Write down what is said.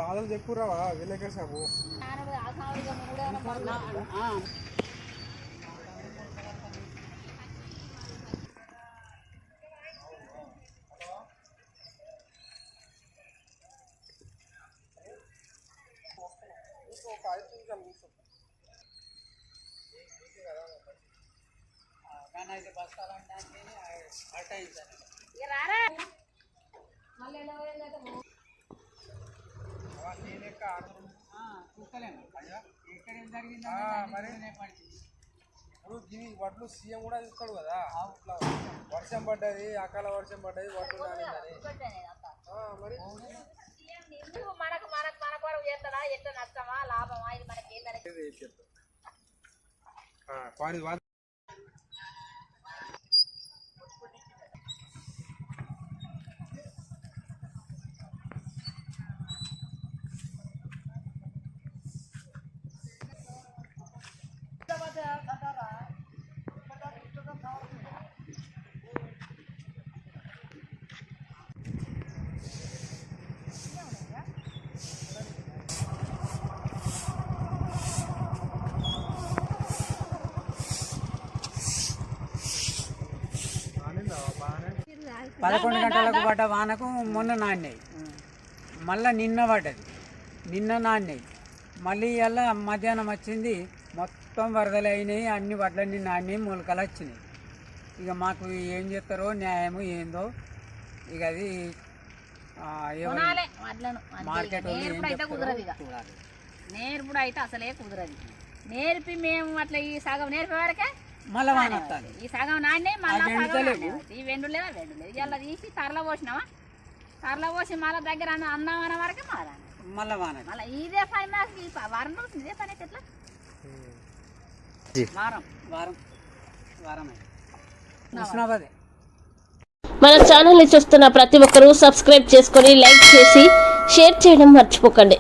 బాధలు చెప్పురావా విలేకర్ సాబు ఇప్పుడు వడ్లు సీఎం కూడా ఇస్తాడు కదా, వర్షం పడ్డది, అకాల వర్షం పడ్డది, వడ్లు మరి మనకు మనకు మన కొరకు చేస్తాడా, ఎట్లా నష్టమా లాభమా, ఇది మనకి పదకొండు గంటలకు పడ్డ వానకు మొన్న నాణ్యాయి, మళ్ళీ నిన్న పడ్డది, నిన్న నాణ్యాయి, మళ్ళీ ఇలా మధ్యాహ్నం వచ్చింది, మొత్తం వరదలు అయినాయి, అన్ని వడ్లన్నీ నాణ్యాయి, మొలకలు వచ్చినాయి. ఇక మాకు ఏం చేస్తారో న్యాయము ఏందో, ఇక అది మార్కెట్ నేర్పుడు అయితే అసలే కుదరదు. నేర్పి మేము అట్లా ఈ సగం నేర్పే వరకే మళ్ళీ వాన వస్తుంది, ఈ సగం నాణ్య మళ్ళీ ఈ వెండు లేదా వెండు లేదు, ఇలా తీసి తరల పోసినావా, తరల పోసి మళ్ళీ దగ్గర అన్నామన్న వరకే మళ్ళీ వాన మళ్ళీ ఇదే పని మాకు వారం రోజులు ఇదే పని అయితే ఎట్లా వారం వారం వారం ఉష్ణోగ్రత. మన ఛానల్ని చూస్తున్న ప్రతి ఒక్కరూ సబ్స్క్రైబ్ చేసుకొని లైక్ చేసి షేర్ చేయడం మర్చిపోకండి.